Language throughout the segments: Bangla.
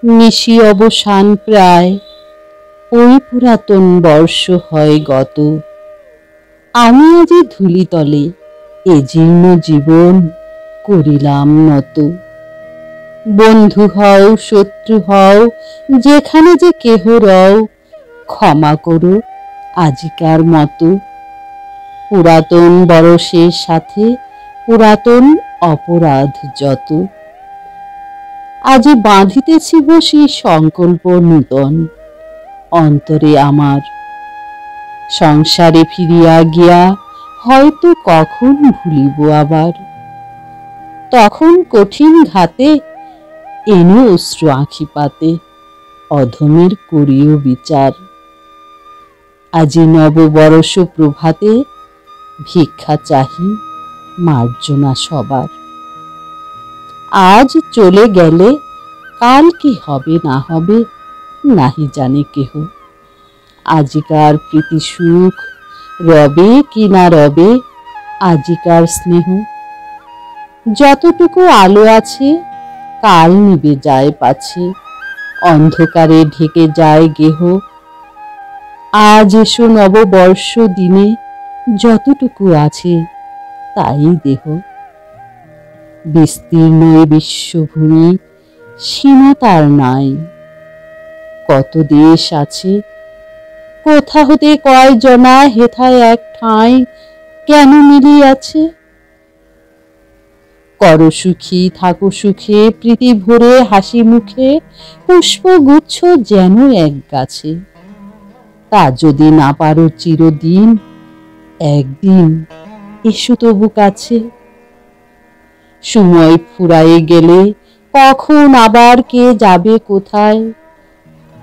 নিশি অবসান প্রায়, ওই পুরাতন বর্ষ হয় গত। আমি আজি ধূলিতলে এ জীর্ণ জীবন করিলাম নত। বন্ধু হও শত্রু হও যেখানে যে কেহ রও, ক্ষমা করো আজিকার মতো। পুরাতন বরষের সাথে পুরাতন অপরাধ যত। আজি বাঁধিতেছি বসি সংকল্প নূতন অন্তরে আমার। সংসারে ফিরিয়া গিয়া হয়তো কখন ভুলিব আবার। তখন কঠিন ঘাতে এনো অশ্রু আঁখি পাতে, অধমের করিও বিচার। আজি নববরষ প্রভাতে ভিক্ষা চাহি মার্জনা সবার। আজ চলে গেলে কাল কি হবে না হবে নাহি জানে কেহ। আজিকার প্রীতি সুখ রবে কি না রবে আজিকার স্নেহ। যতটুকু আলো আছে কাল নিবে যায় পাছে, অন্ধকারে ঢেকে যায় গেহ। আজ এসো নববর্ষ দিনে যতটুকু আছে তাই দেহ। বিস্তীর্ণ এ বিশ্বভূমি সীমা তার নাই। কত দেশ আছে, কোথা হতে কয় জনা হেথায় এক ঠাঁই কেন মিলিয়াছে। কর সুখী থাকো সুখে প্রীতি ভরে হাসি মুখে, পুষ্পগুচ্ছ যেন এক গাছে। তা যদি না পারো চিরদিন, একদিন এসো তবু কাছে। সময় ফুরায়ে গেলে কখন আবার কে যাবে কোথায়,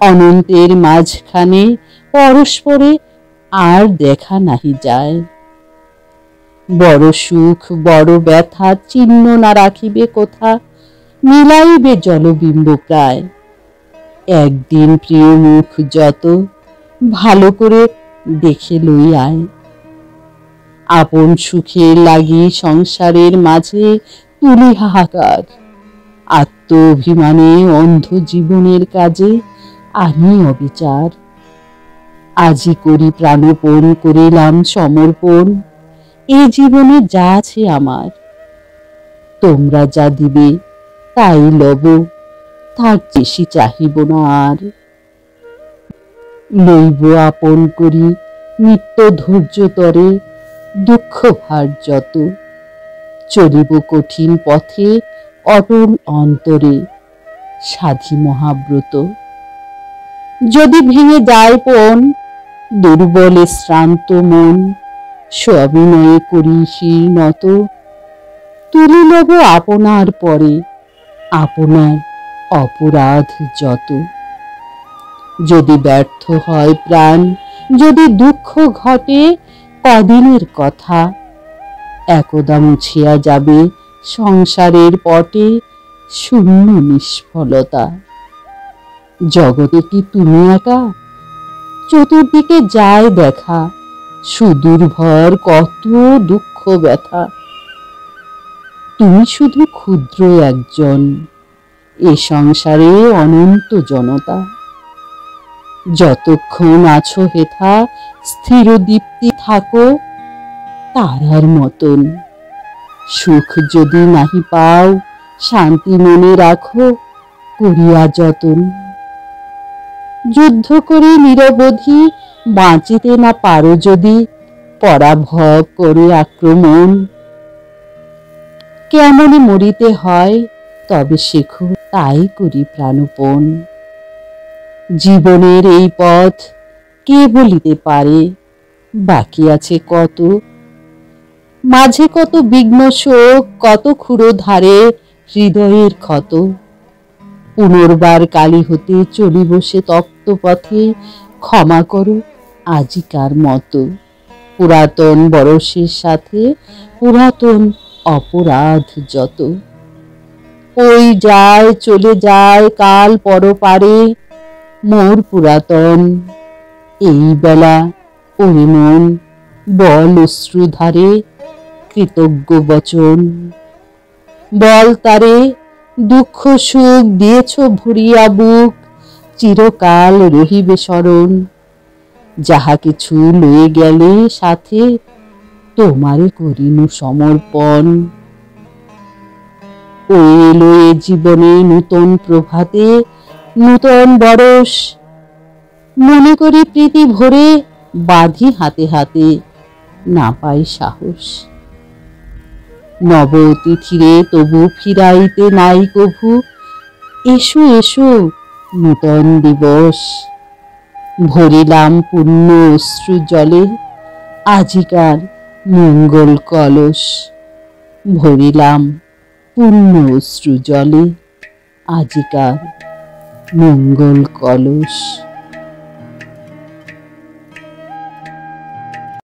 অনন্তের মাঝখানে পরস্পরে আর দেখা নাহি যায়। বড় সুখ বড় ব্যথা চিহ্ন না রাখিবে কোথা, মিলাইবে জলবিম্ব প্রায়। একদিন প্রিয় মুখ যত ভালো করে দেখে লই আয়। আপন সুখের লাগি সংসারের মাঝে তুলি হাহাকার, আত্ম অভিমানে অন্ধ জীবনের কাজে আমি অবিচার। আজি করি প্রাণপণ করিলাম সমর্পণ, এ জীবনে যা আছে আমার। তোমরা যা দিবে তাই লব, তার বেশি চাহিব না আর। লইব আপন করি নিত্য ধৈর্য তরে দুঃখ ভার যত। চলিব কঠিন পথে অটল অন্তরে সাধি মহাব্রত। যদি ভেঙে যায় পণ দুর্বলে শ্রান্ত মন, সবিনয়ে করি শির নত। তুলি লব আপনার পরে আপনার অপরাধ যত। যদি ব্যর্থ হয় প্রাণ যদি দুঃখ ঘটে কদিনের কথা, একদা মুছিয়া যাবে সংসারের পটে শূন্য নিষ্ফলতা। জগতে কি তুমি একা? চতুর্দিকে যায় দেখা, সুদূর ভর কত দুঃখ ব্যথা। তুমি শুধু ক্ষুদ্র একজন, এ সংসারে অনন্ত জনতা। যতক্ষণ আছো হেথা স্থির দীপ্তি থাকো তারার মতন। সুখ যদি নাহি পাও শান্তি মনে রাখো করিয়া যতন। যুদ্ধ করে নিরবধি বাঁচিতে না পারো যদি, পরাভব করে আক্রমণ। কেমনে মরিতে হয় তবে শেখো তাই করি প্রাণপণ। জীবনের এই পথ কে বলিতে পারে, বাকি আছে কত। মাঝে কত বিঘ্ন শোক কত ক্ষুরো ধারে হৃদয়ের ক্ষত। পুনর্বার কালী হতে চলি বসে তপ্ত পথে, ক্ষমা করো আজিকার মতো। পুরাতন বরষের সাথে পুরাতন অপরাধ যত। ওই যায় চলে যায় কাল পরপারে, মোর পুরাতন এই বেলা ওরে মন বল অশ্রুধারে কৃতজ্ঞ বচন। বল তারে দুঃখ সুখ দিয়েছ ভরিয়া বুক, চিরকাল রহিবে স্মরণ। যাহা কিছু লয়ে গেলে সাথে, তোমারে করিনু সমর্পণ। ও এলো এ জীবনে নূতন প্রভাতে, নূতন বরষ। মনে করি প্রীতি ভরে বাঁধি হাতে হাতে, না পাই সাহস। নব অতিথিরে তবু ফিরাইতে নাই কভু, এসো এসো নূতন দিবস। ভরিলাম পুণ্য অশ্রু জলে, আজিকার মঙ্গল কলস। ভরিলাম পুণ্য অশ্রু জলে, আজিকার মঙ্গল কলস।